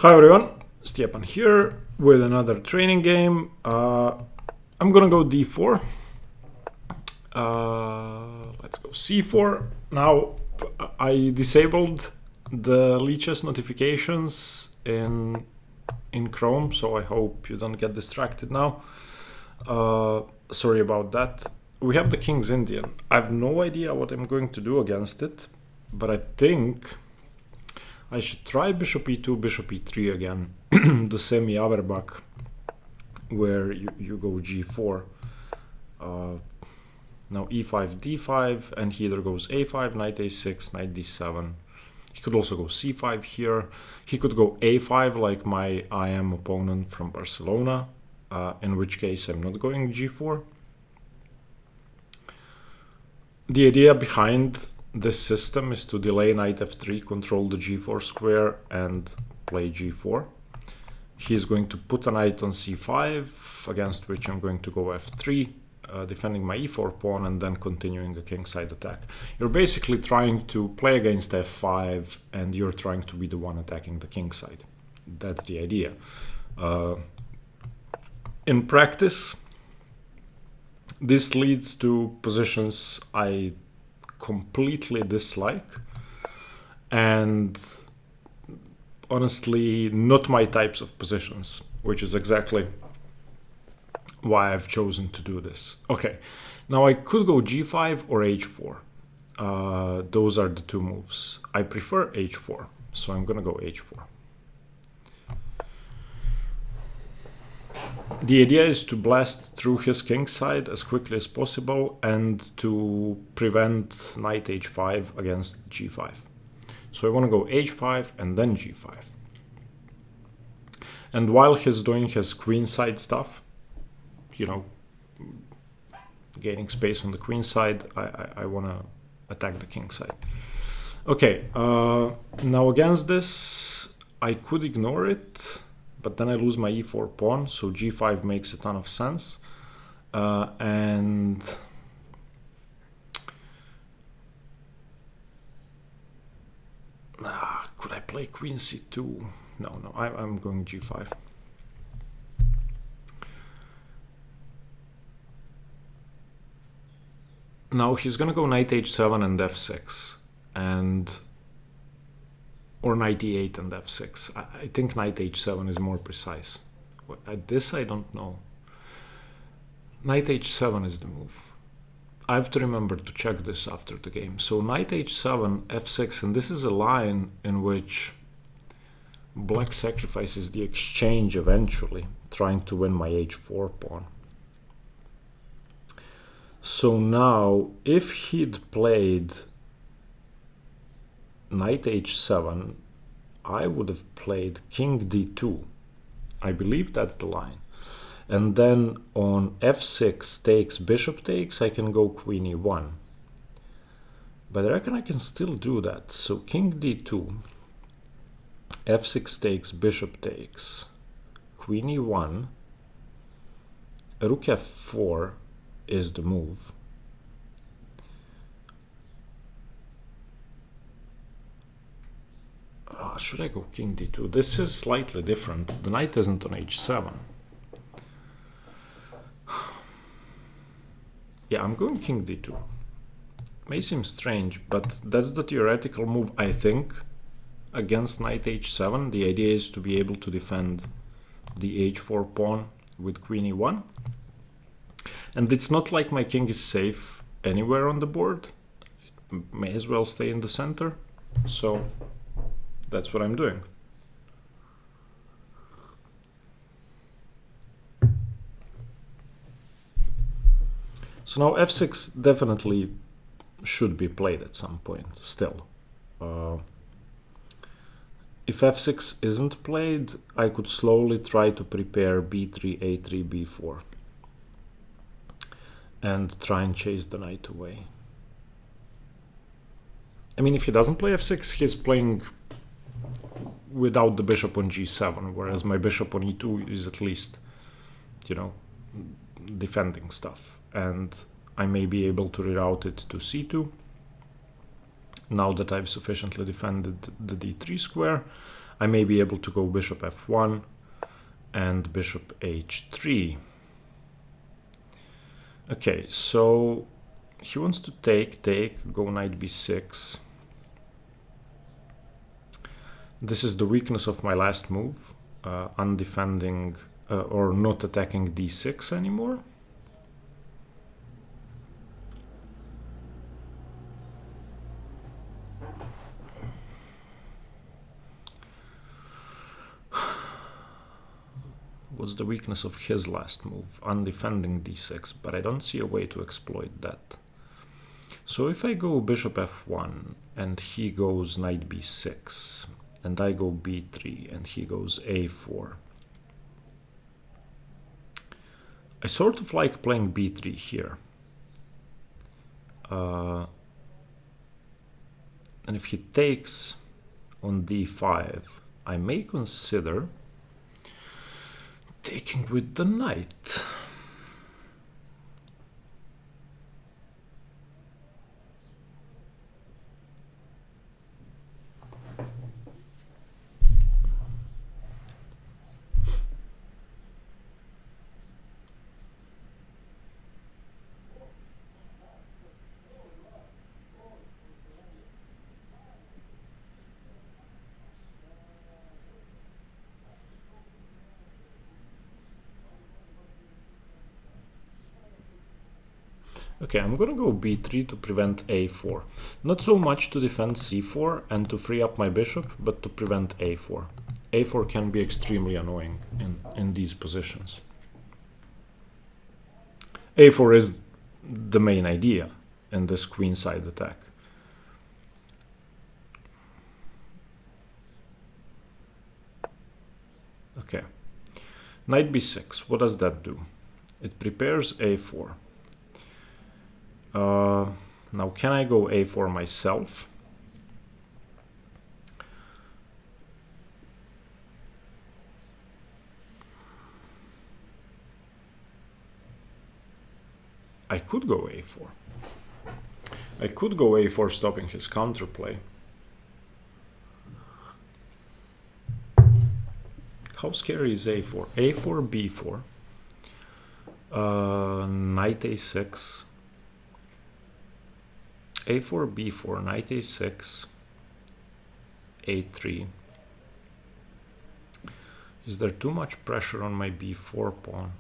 Hi everyone, Stepan here with another training game. I'm gonna go d4. Let's go c4. Now I disabled the leeches notifications in Chrome, so I hope you don't get distracted now. Sorry about that. We have the King's Indian. I have no idea what I'm going to do against it, but I think I should try bishop e2, bishop e3 again, the Semi-Averbakh, where you go g4. Now e5, d5, and he either goes a5, knight a6, knight d7. He could also go c5 here. He could go a5 like my IM opponent from Barcelona, in which case I'm not going g4. The idea behind this system is to delay knight f3, control the g4 square, and play g4. He is going to put a knight on c5, against which I'm going to go f3, defending my e4 pawn, and then continuing a kingside attack. You're basically trying to play against f5, and you're trying to be the one attacking the kingside. That's the idea. In practice, this leads to positions I completely dislike, and honestly not my types of positions, which is exactly why I've chosen to do this. Okay, now I could go g5 or h4. Those are the two moves. I prefer h4, so I'm gonna go h4. The idea is to blast through his kingside as quickly as possible and to prevent knight h5 against g5. So I want to go h5 and then g5. And while he's doing his queenside stuff, you know, gaining space on the queen side, I want to attack the king side. Okay, now against this, I could ignore it, but then I lose my e4 pawn, so g5 makes a ton of sense. And could I play queen c2? No, I'm going g5. Now he's gonna go knight h7 and f6, or knight e8 and f6. I think knight h7 is more precise. This I don't know. Knight h7 is the move. I have to remember to check this after the game. So knight h7, f6, and this is a line in which black sacrifices the exchange eventually, trying to win my h4 pawn. So now, if he'd played knight h7, I would have played king d2. I believe that's the line. And then on f6 takes, bishop takes, I can go queen e1. But I reckon I can still do that. So king d2, f6 takes, bishop takes, queen e1, rook f4 is the move. Should I go king d2? This is slightly different. The knight isn't on h7. Yeah, I'm going king d2. May seem strange, but that's the theoretical move, I think, against knight h7. The idea is to be able to defend the h4 pawn with queen e1. And it's not like my king is safe anywhere on the board. It may as well stay in the center. So that's what I'm doing. So now f6 definitely should be played at some point still. If f6 isn't played, I could slowly try to prepare b3, a3, b4 and try and chase the knight away. I mean, if he doesn't play f6, he's playing without the bishop on g7, whereas my bishop on e2 is at least, you know, defending stuff. And I may be able to reroute it to c2. Now that I've sufficiently defended the d3 square, I may be able to go bishop f1 and bishop h3. Okay, so he wants to take, go knight b6. This is the weakness of my last move, undefending or not attacking d6 anymore. What's the weakness of his last move? Undefending d6, but I don't see a way to exploit that. So if I go bishop f1 and he goes knight b6 and I go b3 and he goes a4, I sort of like playing b3 here. And if he takes on d5, I may consider taking with the knight. Okay, I'm gonna go b3 to prevent a4. Not so much to defend c4 and to free up my bishop, but to prevent a4. a4 can be extremely annoying in these positions. a4 is the main idea in this queenside attack. Okay, knight b6, what does that do? It prepares a4. Now can I go a4 myself? I could go a4. I could go a4 stopping his counterplay. How scary is a4? a4, b4, knight a6, a4, b4, knight a6, a3. Is there too much pressure on my b4 pawn?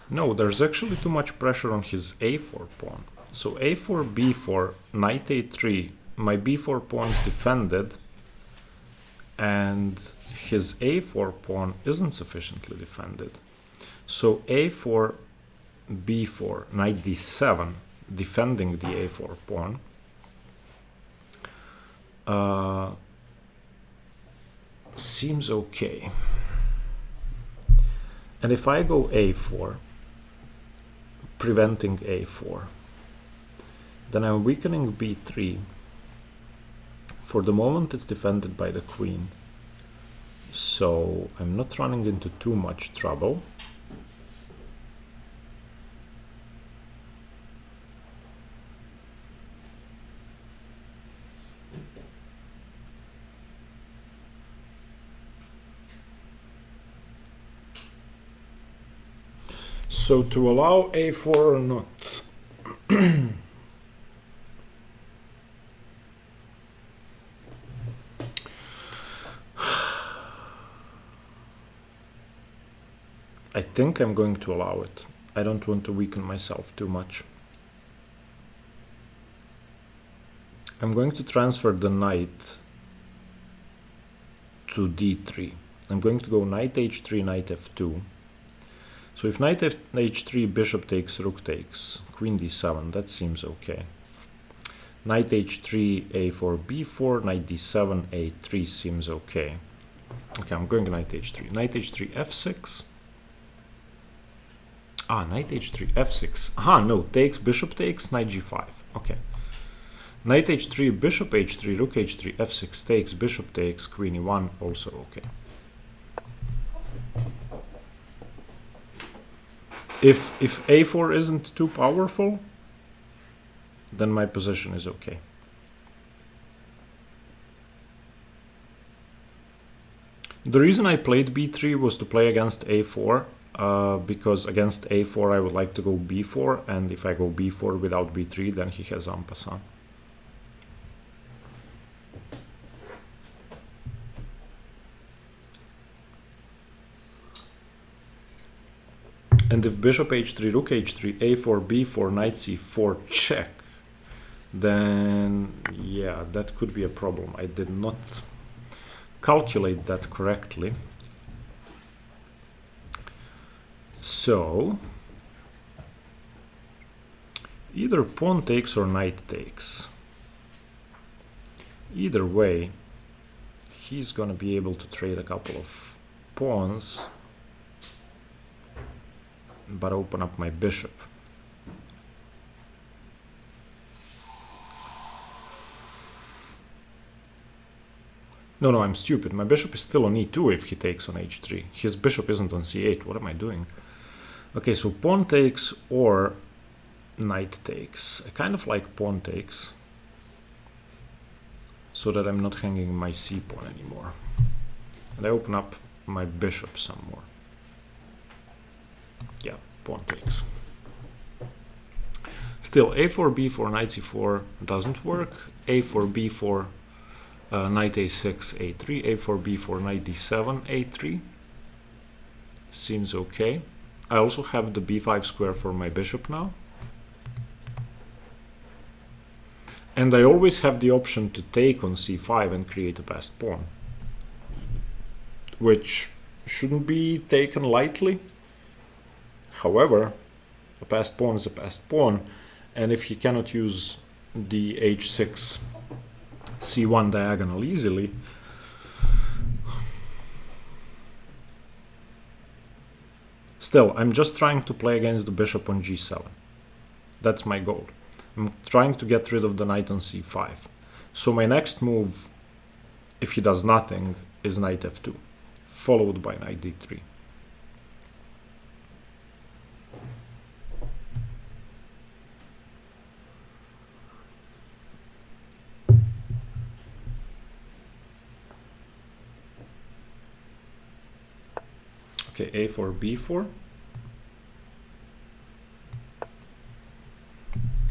No, there's actually too much pressure on his a4 pawn. So a4, b4, knight a3, my b4 pawn is defended, and his a4 pawn isn't sufficiently defended. So a4, b4, knight d7, defending the a4 pawn. Seems okay. And if I go a4, preventing a4, then I'm weakening b3. For the moment it's defended by the queen, so I'm not running into too much trouble. So to allow a4 or not? I think I'm going to allow it. I don't want to weaken myself too much. I'm going to transfer the knight to d3. I'm going to go knight h3, knight f2. So if knight h3, bishop takes, rook takes, queen d7, that seems okay. Knight h3, a4, b4, knight d7, a3 seems okay. Okay, I'm going knight h3. Knight h3, f6. Ah, knight h3, f6. Aha, no, takes, bishop takes, knight g5. Okay. Knight h3, bishop h3, rook h3, f6 takes, bishop takes, queen e1, also okay. If a4 isn't too powerful, then my position is okay. The reason I played b3 was to play against a4, because against a4 I would like to go b4, and if I go b4 without b3, then he has en passant. And if bishop h3, rook h3, a4, b4, knight c4, check, then yeah, that could be a problem. I did not calculate that correctly. So either pawn takes or knight takes. Either way, he's gonna be able to trade a couple of pawns, but open up my bishop. No, I'm stupid. My bishop is still on e2 if he takes on h3. His bishop isn't on c8. What am I doing? Okay, so pawn takes or knight takes. I kind of like pawn takes, so that I'm not hanging my c pawn anymore. And I open up my bishop some more. Yeah, pawn takes. Still, a4, b4, knight c4 doesn't work. a4, b4, knight a6, a3, a4, b4, knight d7, a3. Seems okay. I also have the b5 square for my bishop now. And I always have the option to take on c5 and create a passed pawn, which shouldn't be taken lightly. However, a passed pawn is a passed pawn, and if he cannot use the h6 c1 diagonal easily, still, I'm just trying to play against the bishop on g7. That's my goal. I'm trying to get rid of the knight on c5. So my next move, if he does nothing, is knight f2, followed by knight d3. Okay, a4, b4.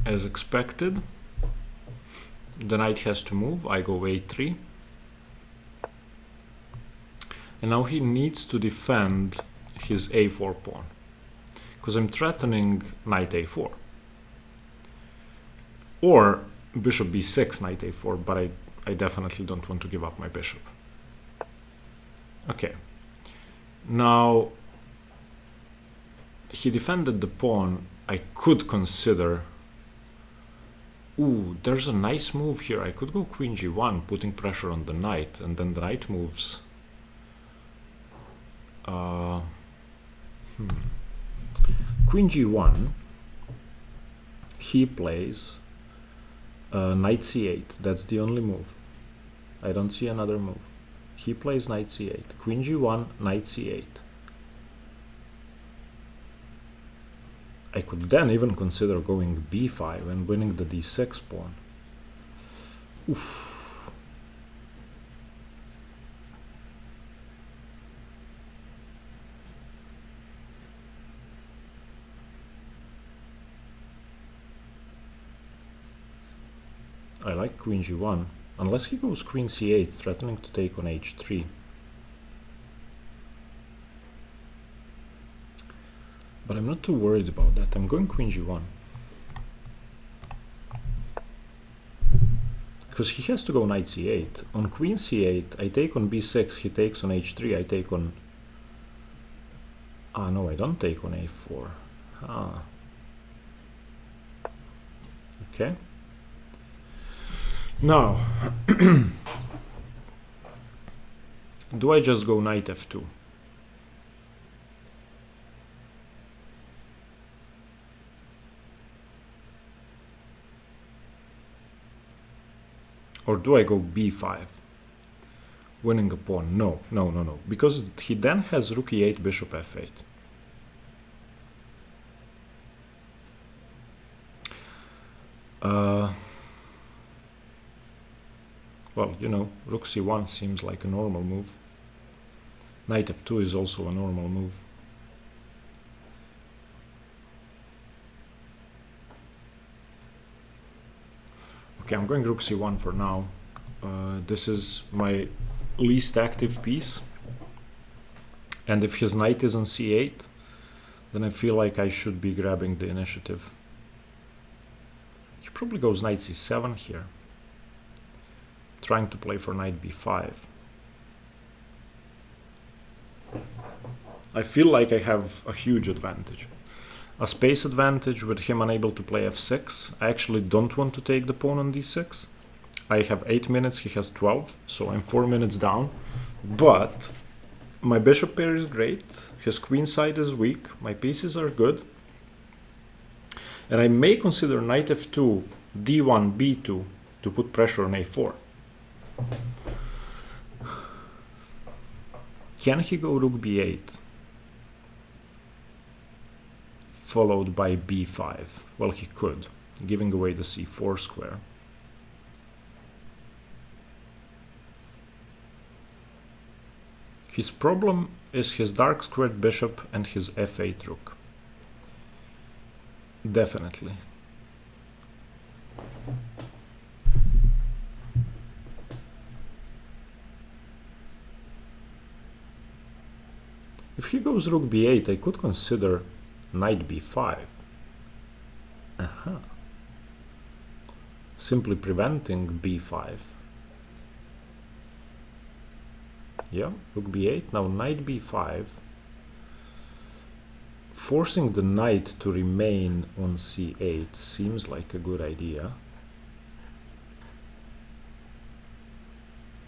As expected, the knight has to move. I go a3. And now he needs to defend his a4 pawn, because I'm threatening knight a4. Or bishop b6, knight a4, but I definitely don't want to give up my bishop. Okay. Now, he defended the pawn. I could consider... Ooh, there's a nice move here. I could go queen g1, putting pressure on the knight, and then the knight moves. Queen g1. He plays knight c8. That's the only move. I don't see another move. He plays knight c8. Queen g1, knight c8. I could then even consider going b5 and winning the d6 pawn. Oof. I like queen g1, unless he goes queen c8, threatening to take on h3. But I'm not too worried about that. I'm going queen g1. Because he has to go knight c8. On queen c8, I take on b6, he takes on h3, I take on... Ah, no, I don't take on a4. Ah. Okay. Now, do I just go knight f2? Or do I go b5? Winning a pawn. No. Because he then has rook e8, bishop f8. Well, you know, rook c1 seems like a normal move. Knight f2 is also a normal move. Okay, I'm going rook c1 for now. This is my least active piece. And if his knight is on c8, then I feel like I should be grabbing the initiative. He probably goes knight c7 here, trying to play for knight b5. I feel like I have a huge advantage. A space advantage with him unable to play f6. I actually don't want to take the pawn on d6. I have 8 minutes, he has 12, so I'm 4 minutes down. But my bishop pair is great, his queen side is weak, my pieces are good. And I may consider knight f2, d1, b2 to put pressure on a4. Can he go rook b8? Followed by b5. Well, he could, giving away the c4 square. His problem is his dark squared bishop and his f8 rook. Definitely. If he goes rook b8, I could consider knight b5. Simply preventing b5. Yeah, rook b8, now knight b5. Forcing the knight to remain on c8 seems like a good idea.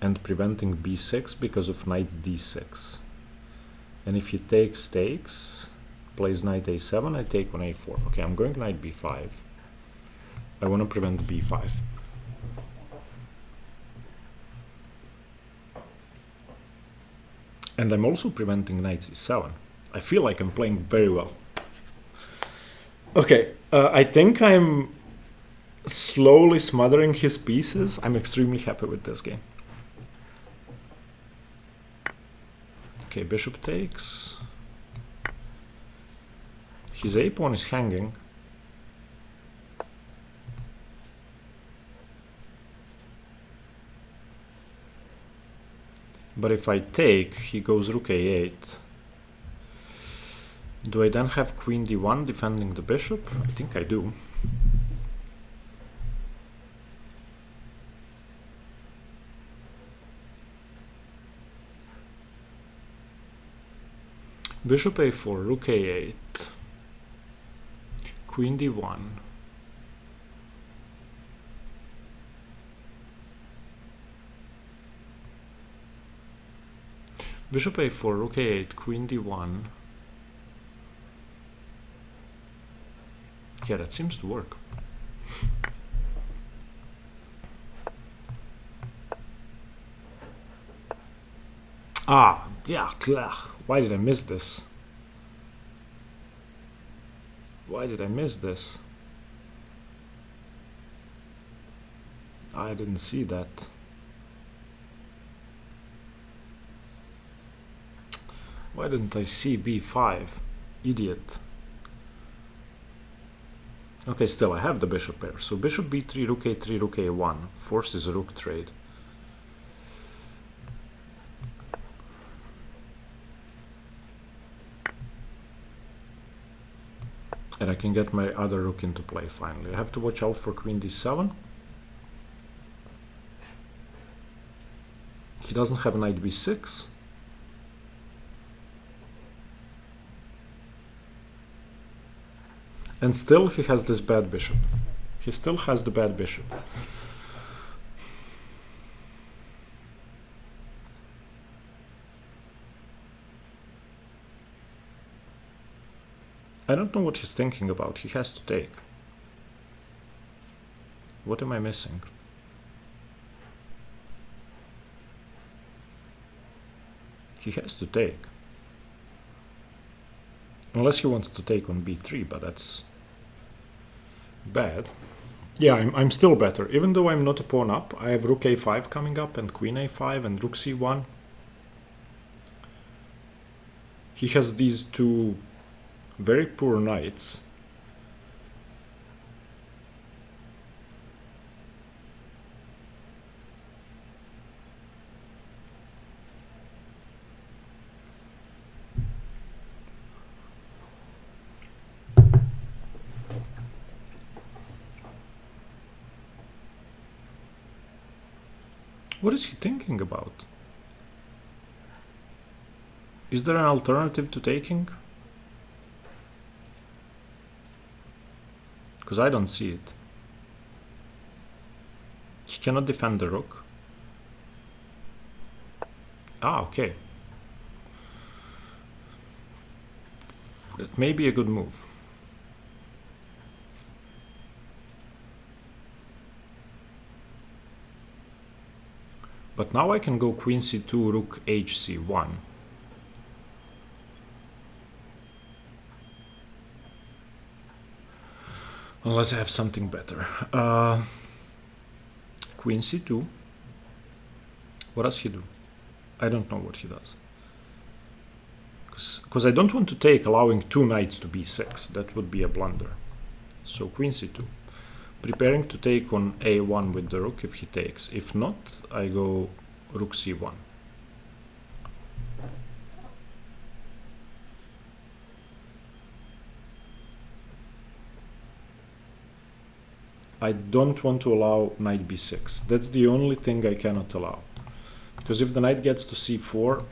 And preventing b6 because of knight d6. And if he takes, plays knight a7, I take on a4. Okay, I'm going knight b5. I want to prevent b5. And I'm also preventing knight c7. I feel like I'm playing very well. Okay, I think I'm slowly smothering his pieces. I'm extremely happy with this game. Okay, bishop takes. His a-pawn is hanging. But if I take, he goes rook a8. Do I then have queen d1 defending the bishop? I think I do. Bishop a4, rook a8, queen d1. Bishop a4, rook a8, queen d1. Yeah, that seems to work. Ah, yeah, why did I miss this? Why did I miss this? I didn't see that. Why didn't I see b5? Idiot. Okay, still I have the bishop pair. So bishop b3, rook a3, rook a1 forces a rook trade. And I can get my other rook into play finally. I have to watch out for queen d7. He doesn't have knight b6. And still he has this bad bishop. He still has the bad bishop. I don't know what he's thinking about. He has to take. What am I missing? He has to take. Unless he wants to take on b3, but that's bad. Yeah, I'm still better. Even though I'm not a pawn up, I have rook a5 coming up and queen a5 and rook c1. he has these two very poor knights. What is he thinking about? Is there an alternative to taking? Because I don't see it. He cannot defend the rook. Ah, okay. That may be a good move. But now I can go queen c2, rook hc1. Unless I have something better. Queen c2. What does he do? I don't know what he does. Because I don't want to take allowing two knights to b6. That would be a blunder. So queen c2. Preparing to take on a1 with the rook if he takes. If not, I go rook c1. I don't want to allow knight b6. That's the only thing I cannot allow. Because if the knight gets to c4,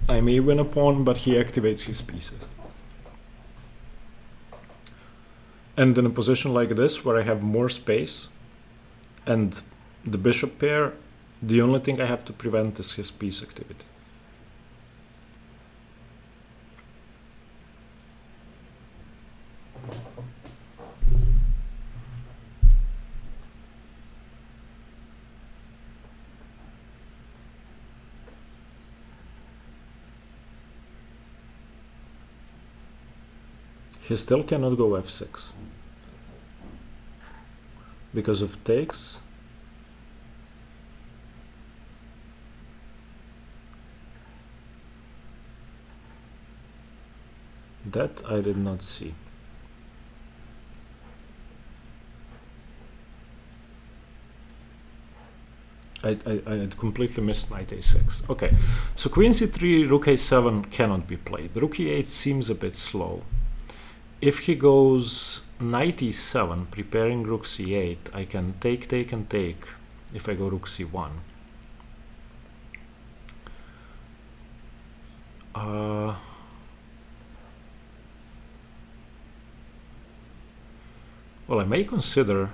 I may win a pawn, but he activates his pieces. And in a position like this, where I have more space and the bishop pair, the only thing I have to prevent is his piece activity. He still cannot go f6 because of takes. That I did not see. I had completely missed knight a6. Okay, so queen c3, rook a7 cannot be played. Rook e8 seems a bit slow. If he goes knight e7, preparing rook c8, I can take if I go rook c1. Well, I may consider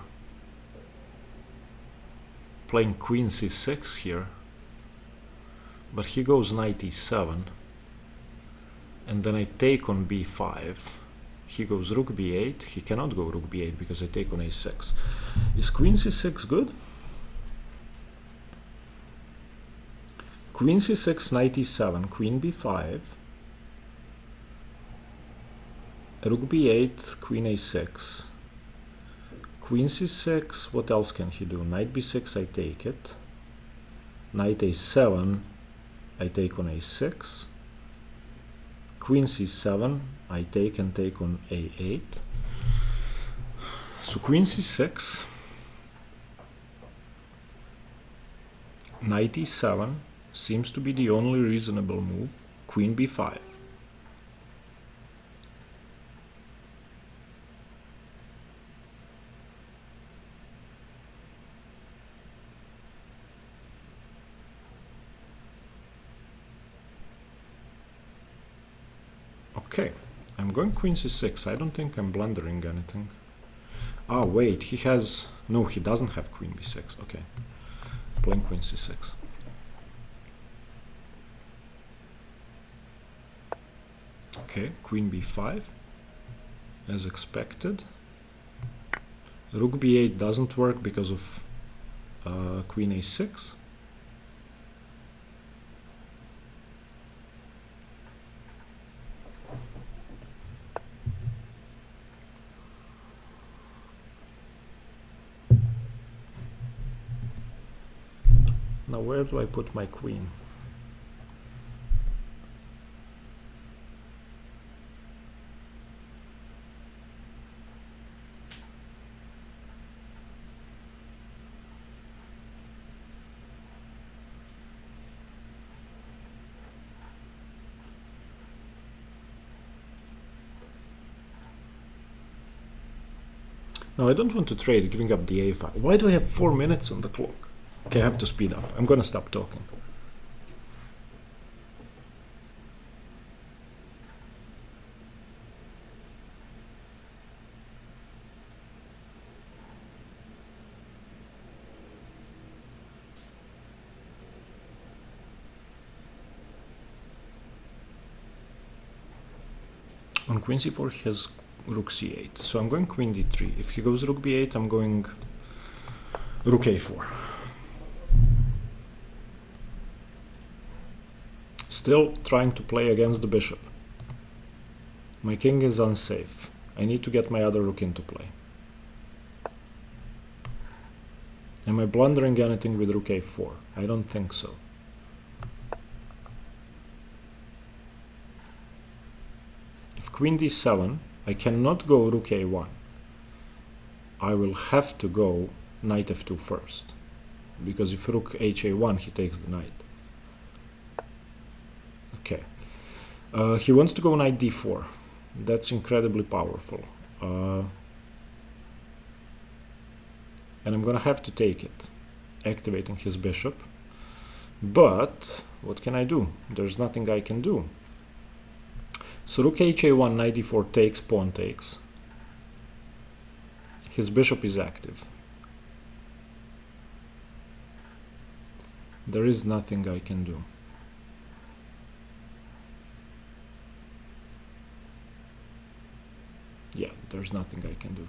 playing queen c6 here, but he goes knight e7, and then I take on b5. He goes rook b8. He cannot go rook b8 because I take on a6. Is queen c6 good? Queen c6, knight e7, queen b5, rook b8, queen a6, queen c6. What else can he do? Knight b6, I take it. Knight a7, I take on a6. Queen c7, I take and take on a8. So queen c6, knight e7 seems to be the only reasonable move. Queen b5. Okay, I'm going queen c6. I don't think I'm blundering anything. Ah, wait, he has... No, he doesn't have queen b6. Okay, playing queen c6. Okay, queen b5, as expected. Rook b8 doesn't work because of queen a6. Now where do I put my queen? No, I don't want to trade giving up the a file. Why do I have 4 minutes on the clock? Okay, I have to speed up. I'm gonna stop talking. On queen c4 he has rook c8, so I'm going queen d3. If he goes rook b8, I'm going rook a4. Still trying to play against the bishop. My king is unsafe. I need to get my other rook into play. Am I blundering anything with rook a4? I don't think so. Queen d7, I cannot go rook a1. I will have to go knight f2 first, because if rook ha1, he takes the knight. Okay. He wants to go knight d4. That's incredibly powerful. And I'm gonna have to take it, activating his bishop. But what can I do? There's nothing I can do. So rook ha1, knight d4 takes, pawn takes. His bishop is active. There is nothing I can do. Yeah, there's nothing I can do.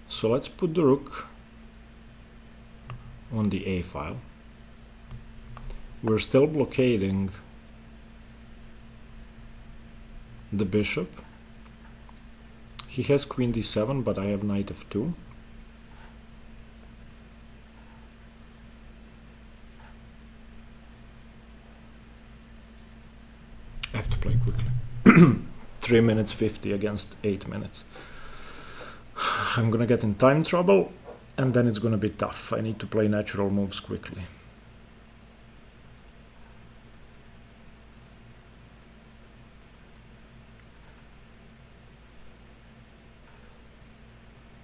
So let's put the rook on the a file. We're still blockading the bishop. He has queen d7, but I have knight f2. I have to play quickly. 3 minutes 50 against 8 minutes. I'm gonna get in time trouble, and then it's gonna be tough. I need to play natural moves quickly.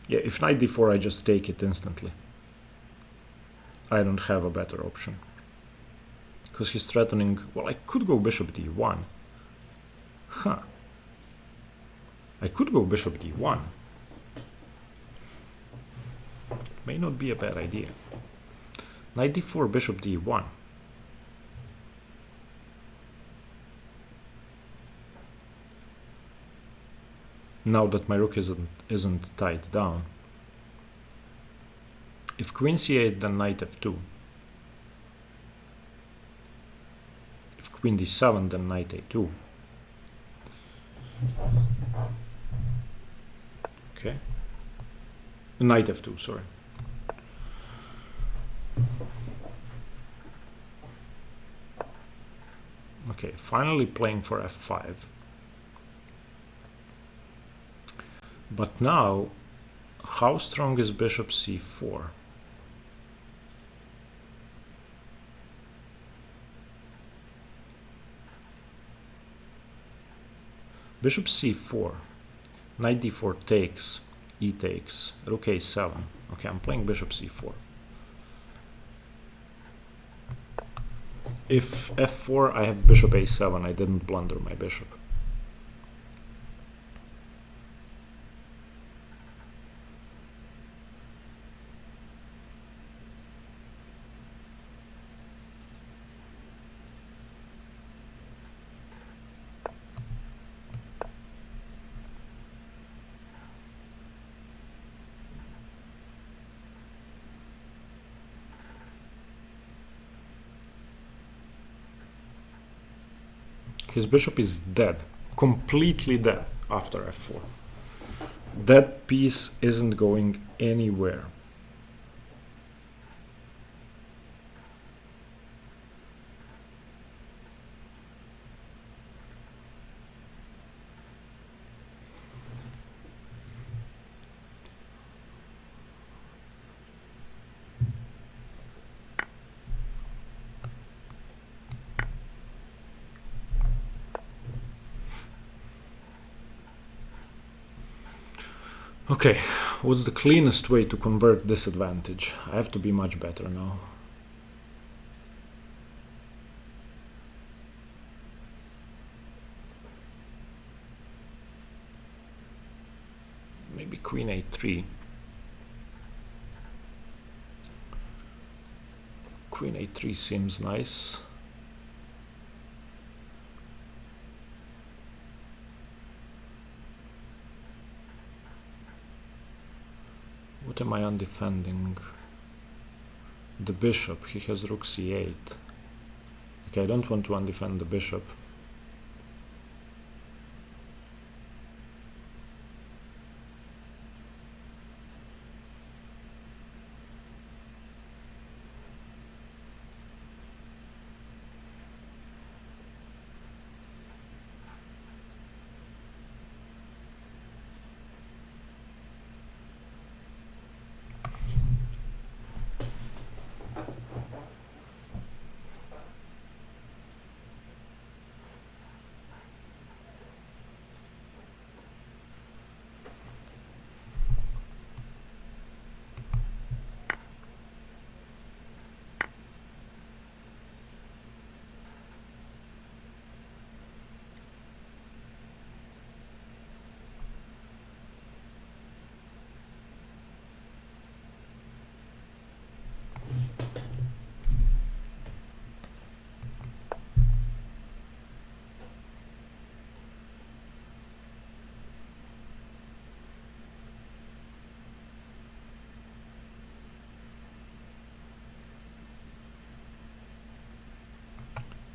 Yeah, if knight d4, I just take it instantly. I don't have a better option. Because he's threatening... Well, I could go bishop d1. Huh. I could go bishop d1. May not be a bad idea. Knight d4, bishop d1. Now that my rook isn't tied down. If queen c8, then knight f2. If queen d7, then knight a2. Okay. Knight f2, sorry. Okay, finally playing for f5. But now, how strong is bishop c4? Bishop c4, knight d4 takes, e takes, rook a7. Okay, I'm playing bishop c4. If f4, I have bishop a7. I didn't blunder my bishop. His bishop is dead, completely dead after f4. That piece isn't going anywhere. Okay, what's the cleanest way to convert this advantage? I have to be much better now. Maybe queen a3. Queen a3 seems nice. What am I undefending? The bishop. He has rook c8. Okay, I don't want to undefend the bishop.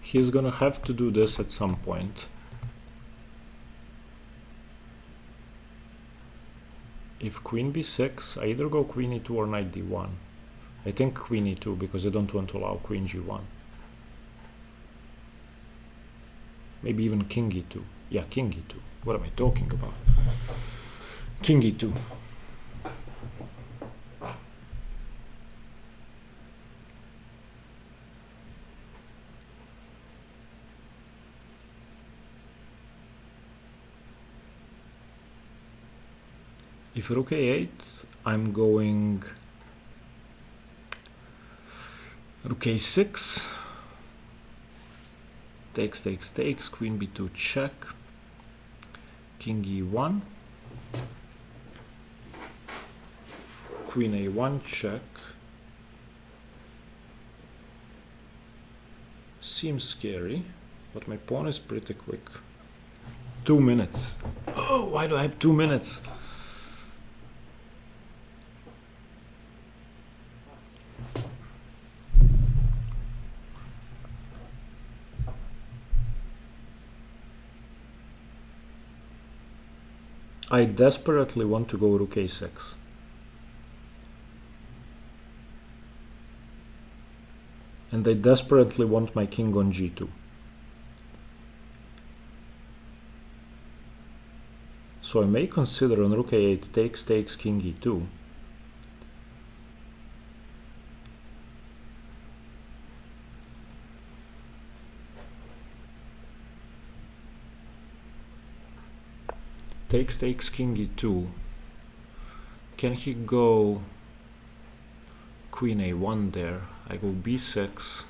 He's gonna have to do this at some point. If queen b6, I either go queen e2 or knight d1. I think queen e2 because I don't want to allow queen g1. Maybe even king e2. Yeah, king e2. What am I talking about? King e2. If rook a8, I'm going rook a6, takes, takes, takes, queen b2 check, king e1, queen a1 check. Seems scary, but my pawn is pretty quick. 2 minutes. Oh, why do I have 2 minutes? I desperately want to go rook a6. And I desperately want my king on g2. So I may consider on rook a8 takes, takes, king e2. Takes, takes, king e2. Can he go queen a1 there? I go b6.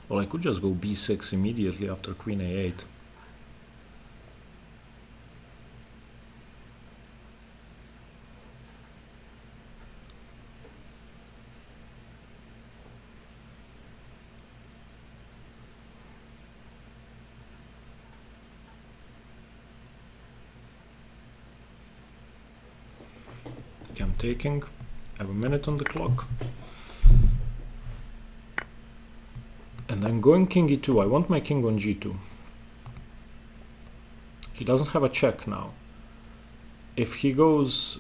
Well, I could just go b6 immediately after queen a8. Okay, I'm taking. I have a minute on the clock. And I'm going king e2. I want my king on g2. He doesn't have a check now. If he goes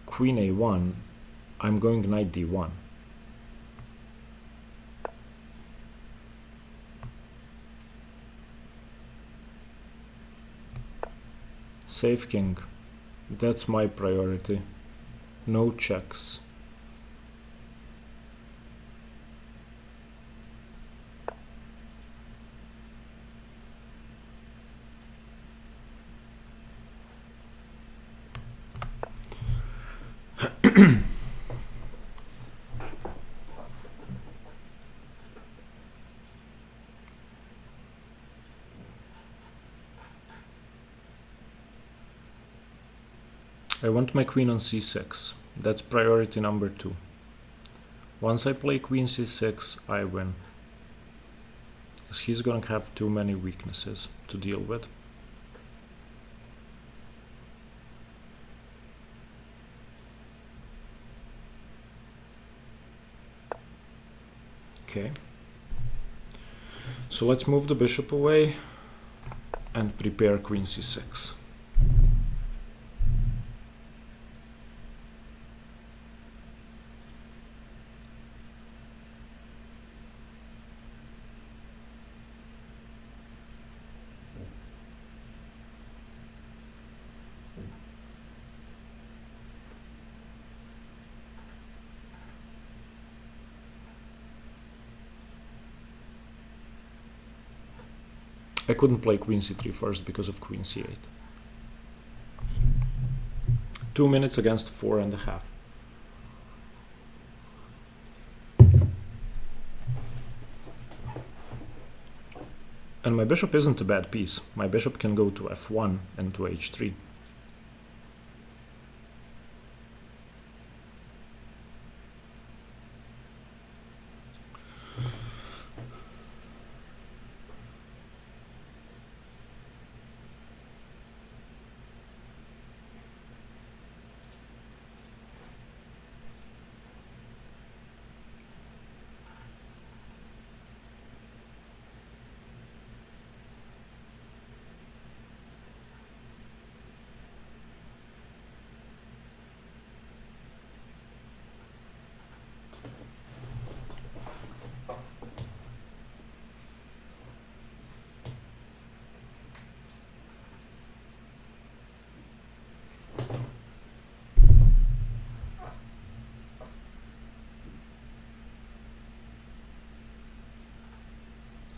queen a1, I'm going knight d1. Save king. That's my priority. No checks. I want my queen on c6. That's priority number 2. Once I play queen c6, I win. Because he's gonna have too many weaknesses to deal with. Okay. So let's move the bishop away and prepare queen c6. I couldn't play queen c3 first because of queen c8. 2 minutes against 4.5. And my bishop isn't a bad piece. My bishop can go to f1 and to h3.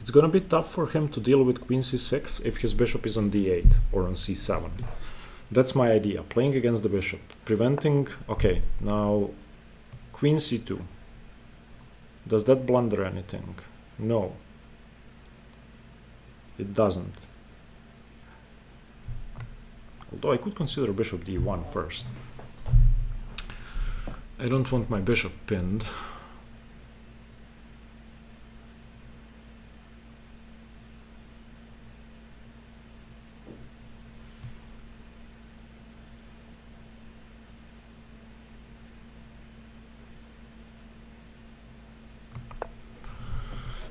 It's gonna be tough for him to deal with queen c6 if his bishop is on d8 or on c7. That's my idea, playing against the bishop, preventing... Okay, now queen c2. Does that blunder anything? No. It doesn't. Although I could consider bishop d1 first. I don't want my bishop pinned.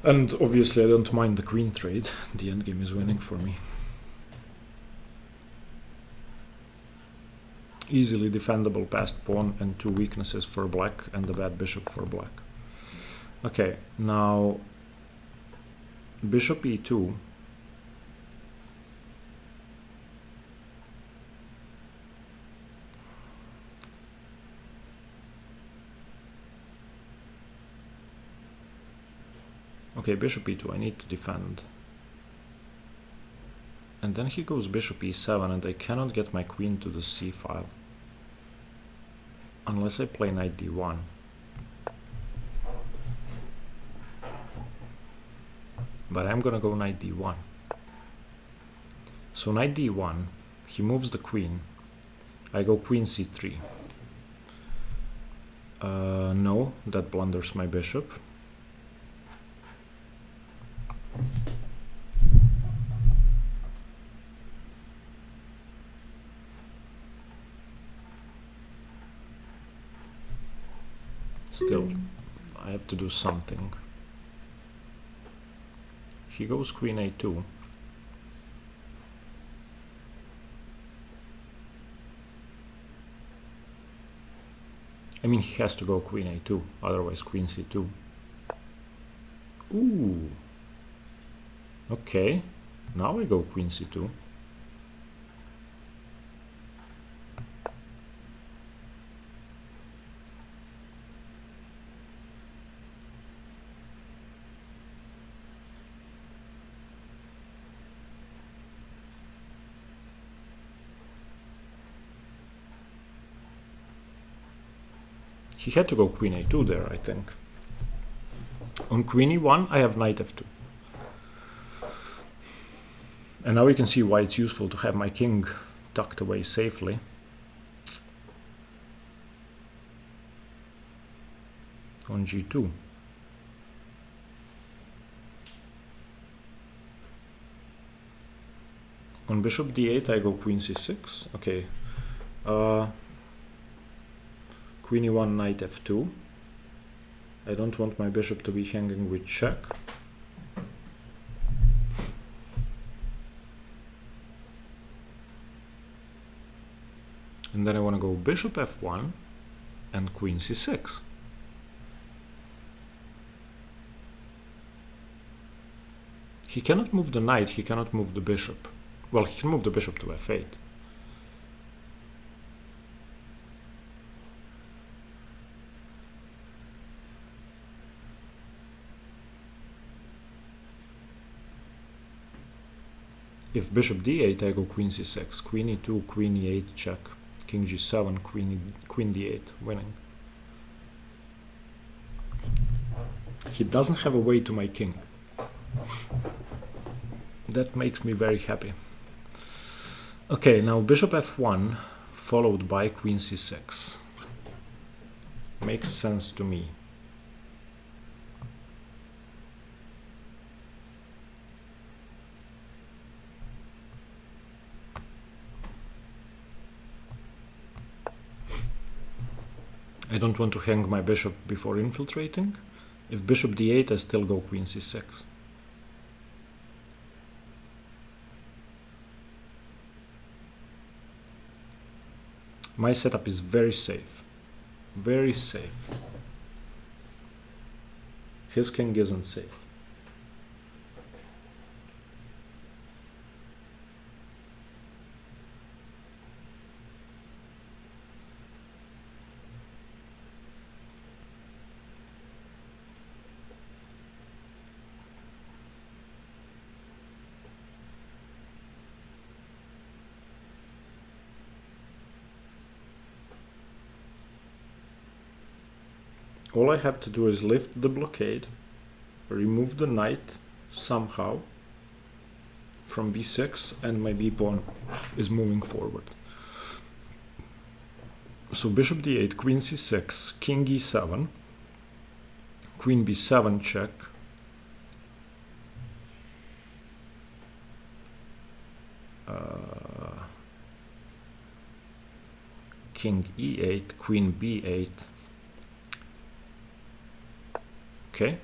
And obviously I don't mind the queen trade. The endgame is winning for me. Easily defendable passed pawn and 2 weaknesses for black and the bad bishop for black. Okay, now bishop e2. Okay, bishop e2, I need to defend. And then he goes bishop e7 and I cannot get my queen to the c file. Unless I play knight d1. But I'm gonna go knight d1. So knight d1, he moves the queen. I go queen c3. No, that blunders my bishop. Still, I have to do something. He goes queen a2. I mean, he has to go queen a2, otherwise queen c2. Ooh. Okay, now I go queen c2. He had to go queen a2 there, I think. On queen e1, I have knight f2. And now you can see why it's useful to have my king tucked away safely. On g2. On bishop d8, I go queen c6. Okay. Queen e1, knight f2. I don't want my bishop to be hanging with check. And then I want to go bishop f1 and queen c6. He cannot move the knight, he cannot move the bishop. Well, he can move the bishop to f8. If bishop d8, I go queen c6, queen e2, queen e8, check, king g7, queen d8, winning. He doesn't have a way to my king. That makes me very happy. Okay, now bishop f1 followed by queen c6. Makes sense to me. I don't want to hang my bishop before infiltrating. If bishop d8, I still go queen c6. My setup is very safe. Very safe. His king isn't safe. All I have to do is lift the blockade, remove the knight somehow from b6, and my b-pawn is moving forward. So bishop d8, queen c6, king e7, queen b7 check, king e8, queen b8. Okay.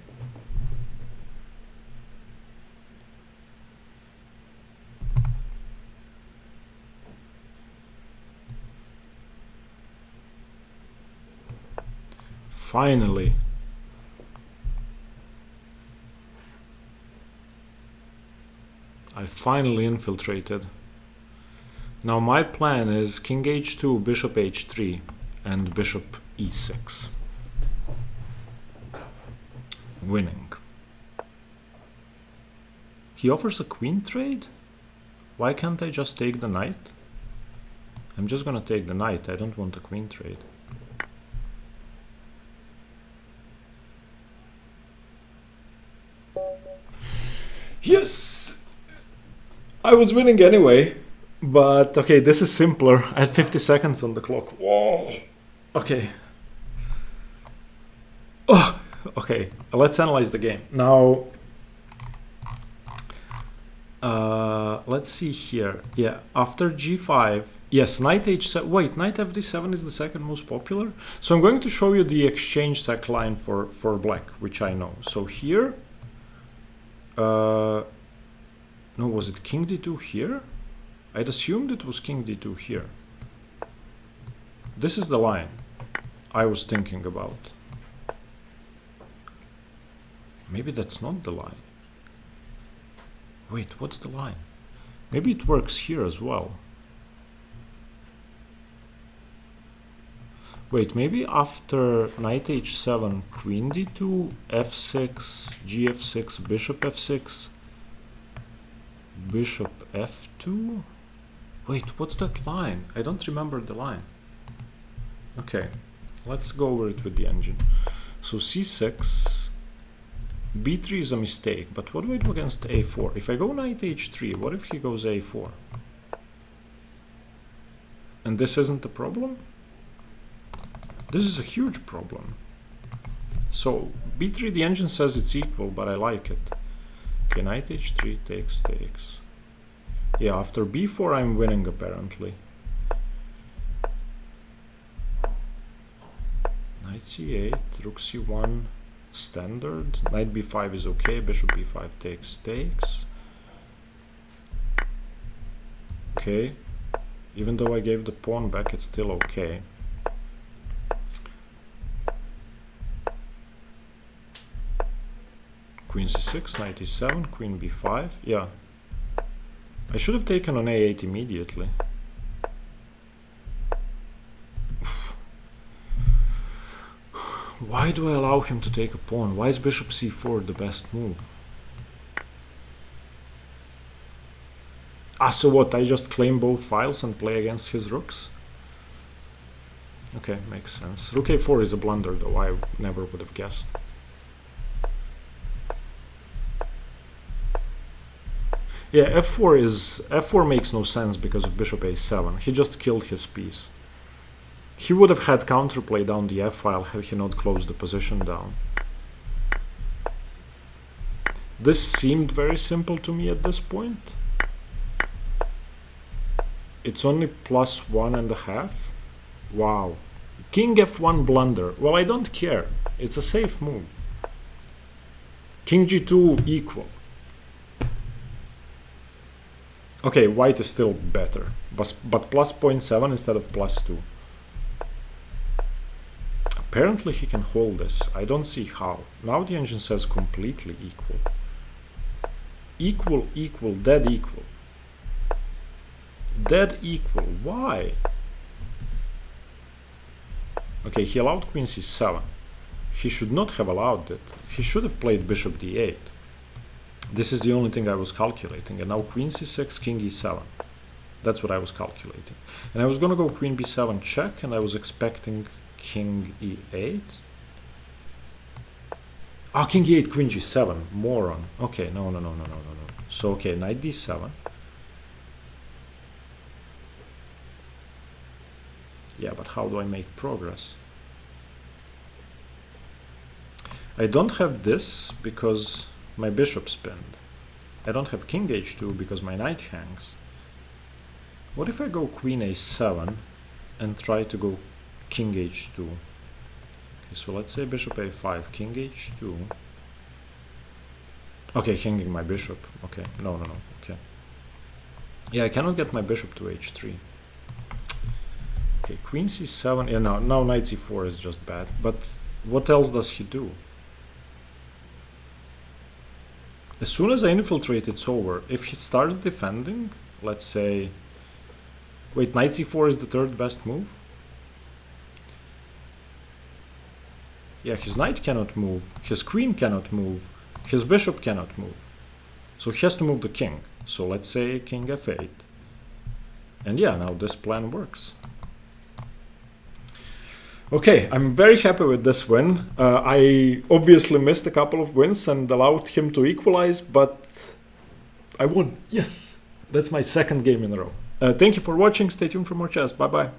Finally. I finally infiltrated. Now my plan is king h2, bishop h3, and bishop e6. Winning. He offers a queen trade? Why can't I just take the knight? I'm just gonna take the knight, I don't want a queen trade. Yes! I was winning anyway, but okay, this is simpler. I had 50 seconds on the clock. Whoa! Okay. Oh! Okay, let's analyze the game. Now, let's see here. Yeah, after g5, yes, knight h7. Wait, knight fd7 is the second most popular. So I'm going to show you the exchange sec line for black, which I know. So here, no, was it king d2 here? I'd assumed it was king d2 here. This is the line I was thinking about. Maybe that's not the line. Wait, what's the line? Maybe it works here as well. Wait, maybe after knight h7, queen d2, f6, gf6, bishop f6, bishop f2? Wait, what's that line? I don't remember the line. Okay, Let's go over it with the engine. So c6, b3 is a mistake, but what do I do against a4? If I go knight h3, what if he goes a4? And this isn't the problem? This is a huge problem. So b3, the engine says it's equal, but I like it. Okay, knight h3 takes. Yeah, after b4 I'm winning apparently. Knight c8, rook c1, standard. Knight b5 is okay, bishop b5 takes. Okay, even though I gave the pawn back, it's still okay. Queen c6, knight e7, queen b5. Yeah, I should have taken on a8 immediately. Why do I allow him to take a pawn? Why is bishop c4 the best move? Ah, so what? I just claim both files and play against his rooks? Okay, makes sense. Rook a4 is a blunder though, I never would have guessed. Yeah, f4 makes no sense because of bishop a7. He just killed his piece. He would have had counterplay down the f-file had he not closed the position down. This seemed very simple to me at this point. It's only plus 1.5. Wow. King f1 blunder. Well, I don't care. It's a safe move. King g2 equal. Okay, white is still better, but plus 0.7 instead of plus 2. Apparently he can hold this. I don't see how. Now the engine says completely equal. Equal, dead equal. Dead equal. Why? Okay, he allowed queen c7. He should not have allowed it. He should have played bishop d8. This is the only thing I was calculating. And now queen c6, king e7. That's what I was calculating. And I was going to go queen b7 check, and I was expecting king e8. Ah, king e8, queen g7. Moron. Okay, no. So, okay, knight d7. Yeah, but how do I make progress? I don't have this because my bishop's pinned. I don't have king h2 because my knight hangs. What if I go queen a7 and try to go king h2? Okay, so let's say bishop a5, king h2. Okay, hanging my bishop. Okay, no. Okay. Yeah, I cannot get my bishop to h3. Okay, queen c7. Yeah, now knight c4 is just bad. But what else does he do? As soon as I infiltrate, it's over. If he starts defending, let's say... Wait, knight c4 is the third best move? Yeah, his knight cannot move, his queen cannot move, his bishop cannot move. So he has to move the king. So let's say king f8. And yeah, now this plan works. Okay, I'm very happy with this win. I obviously missed a couple of wins and allowed him to equalize, but I won. Yes! That's my second game in a row. Thank you for watching. Stay tuned for more chess. Bye-bye.